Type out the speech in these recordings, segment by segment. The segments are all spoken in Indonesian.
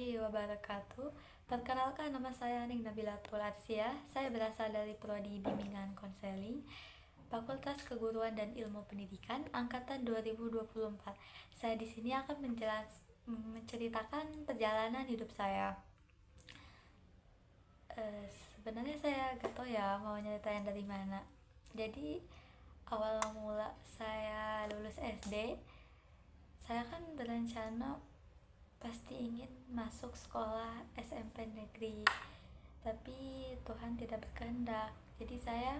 warahmatullahi wabarakatuh. Perkenalkan, nama saya Ning Nabilatul Arsya. Saya berasal dari Prodi Bimbingan Konseling, Fakultas Keguruan dan Ilmu Pendidikan angkatan 2024. Saya di sini akan menceritakan perjalanan hidup saya. Sebenarnya saya gak tahu ya mau nyeritain dari mana. Jadi awal mula saya lulus SD, saya kan berencana pasti ingin masuk sekolah SMP negeri, tapi Tuhan tidak berkehendak. Jadi saya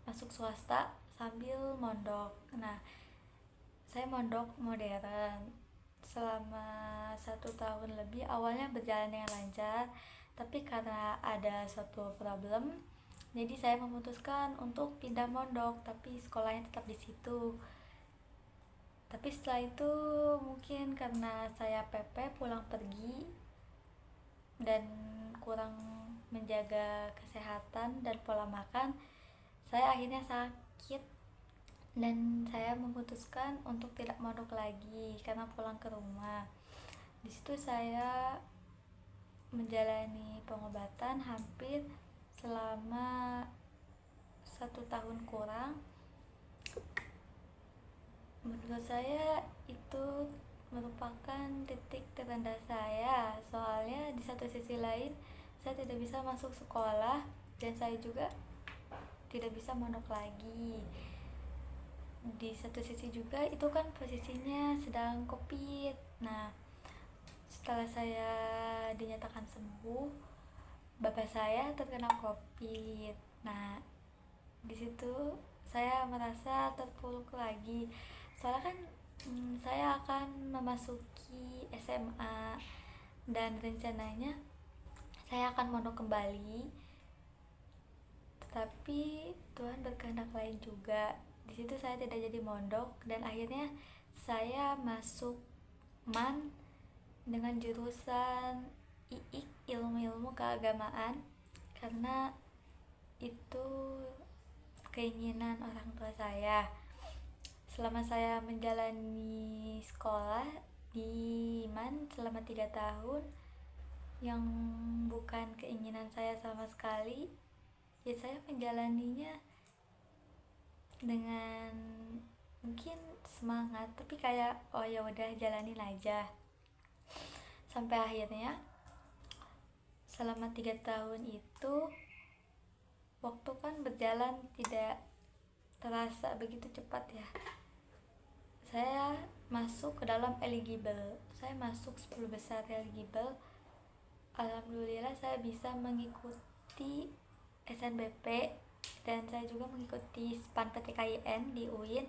masuk swasta sambil mondok. Nah, saya mondok modern selama 1 tahun lebih. Awalnya berjalan dengan lancar, tapi karena ada suatu problem, jadi saya memutuskan untuk pindah mondok, tapi sekolahnya tetap di situ. Tapi setelah itu mungkin karena saya PP pulang pergi dan kurang menjaga kesehatan dan pola makan, saya akhirnya sakit dan saya memutuskan untuk tidak mondok lagi karena pulang ke rumah. Di situ saya menjalani pengobatan hampir selama 1 tahun kurang. Menurut saya itu merupakan titik terendah saya, soalnya di satu sisi lain saya tidak bisa masuk sekolah dan saya juga tidak bisa mondok lagi. Di satu sisi juga itu kan posisinya sedang COVID. Nah, setelah saya dinyatakan sembuh, bapak saya terkena COVID. Nah, di situ saya merasa terpuruk lagi, soalnya kan saya akan memasuki SMA dan rencananya saya akan mondok kembali, tetapi Tuhan berkehendak lain juga. Di situ saya tidak jadi mondok dan akhirnya saya masuk MAN dengan jurusan IIK, ilmu-ilmu keagamaan, karena itu keinginan orang tua saya. Selama saya menjalani sekolah di MAN selama 3 tahun yang bukan keinginan saya sama sekali, ya saya menjalaninya dengan mungkin semangat, tapi kayak oh ya udah jalanin aja. Sampai akhirnya selama 3 tahun itu waktu kan berjalan tidak terasa begitu cepat ya. Saya masuk ke dalam eligible, saya masuk 10 besar eligible. Alhamdulillah saya bisa mengikuti SNBP dan saya juga mengikuti SPAN PTKIN di UIN.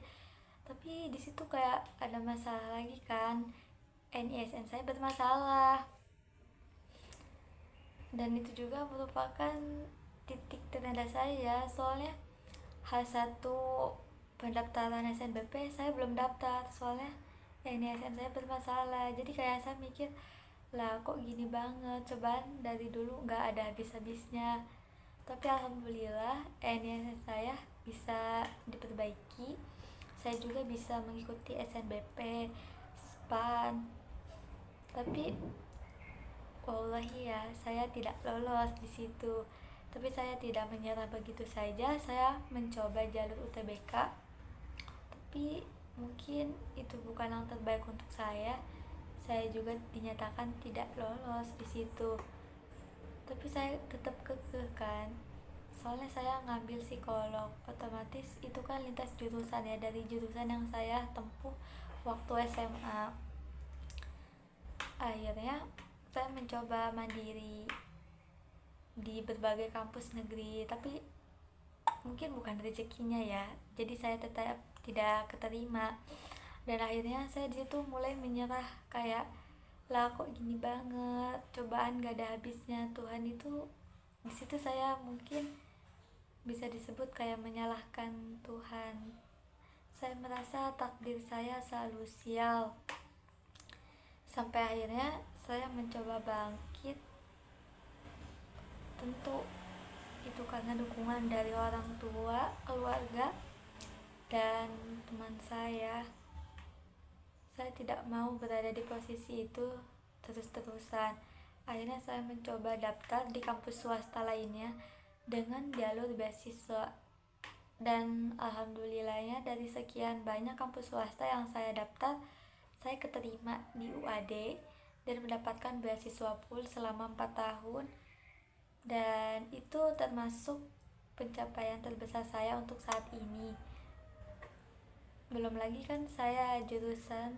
Tapi di situ kayak ada masalah lagi kan, NISN saya bermasalah, dan itu juga merupakan titik terendah saya, soalnya H1 pendaftaran SNBP saya belum daftar soalnya NISN saya bermasalah. Jadi kayak saya mikir, lah kok gini banget, cobaan dari dulu gak ada habis-habisnya. Tapi alhamdulillah NISN saya bisa diperbaiki, saya juga bisa mengikuti SNBP, SPAN. Tapi wallahi ya, saya tidak lolos di situ. Tapi saya tidak menyerah begitu saja, saya mencoba jalur UTBK. Tapi mungkin itu bukan yang terbaik untuk saya. Saya juga dinyatakan tidak lolos di situ. Tapi saya tetap kekeh kan. Soalnya saya ngambil psikolog, otomatis itu kan lintas jurusan ya, dari jurusan yang saya tempuh waktu SMA. Akhirnya saya mencoba mandiri di berbagai kampus negeri, tapi mungkin bukan rezekinya ya, jadi saya tetap tidak keterima. Dan akhirnya saya di situ mulai menyerah, kayak lah kok gini banget, cobaan gak ada habisnya. Tuhan itu di situ saya mungkin bisa disebut kayak menyalahkan Tuhan. Saya merasa takdir saya selalu sial. Sampai akhirnya saya mencoba bangkit. Tentu itu karena dukungan dari orang tua, keluarga, dan teman saya. saya tidak mau berada di posisi itu terus-terusan. Akhirnya saya mencoba daftar di kampus swasta lainnya dengan jalur beasiswa. Dan alhamdulillahnya dari sekian banyak kampus swasta yang saya daftar, saya keterima di UAD dan mendapatkan beasiswa full selama 4 tahun. Dan itu termasuk pencapaian terbesar saya untuk saat ini. Belum lagi kan saya jurusan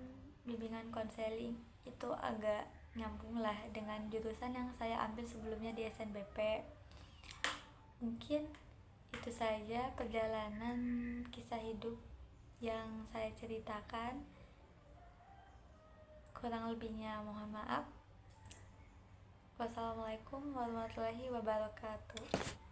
bimbingan konseling, itu agak nyambung lah dengan jurusan yang saya ambil sebelumnya di SNBP. Mungkin itu saja perjalanan kisah hidup yang saya ceritakan. Kurang lebihnya mohon maaf. Wassalamualaikum warahmatullahi wabarakatuh.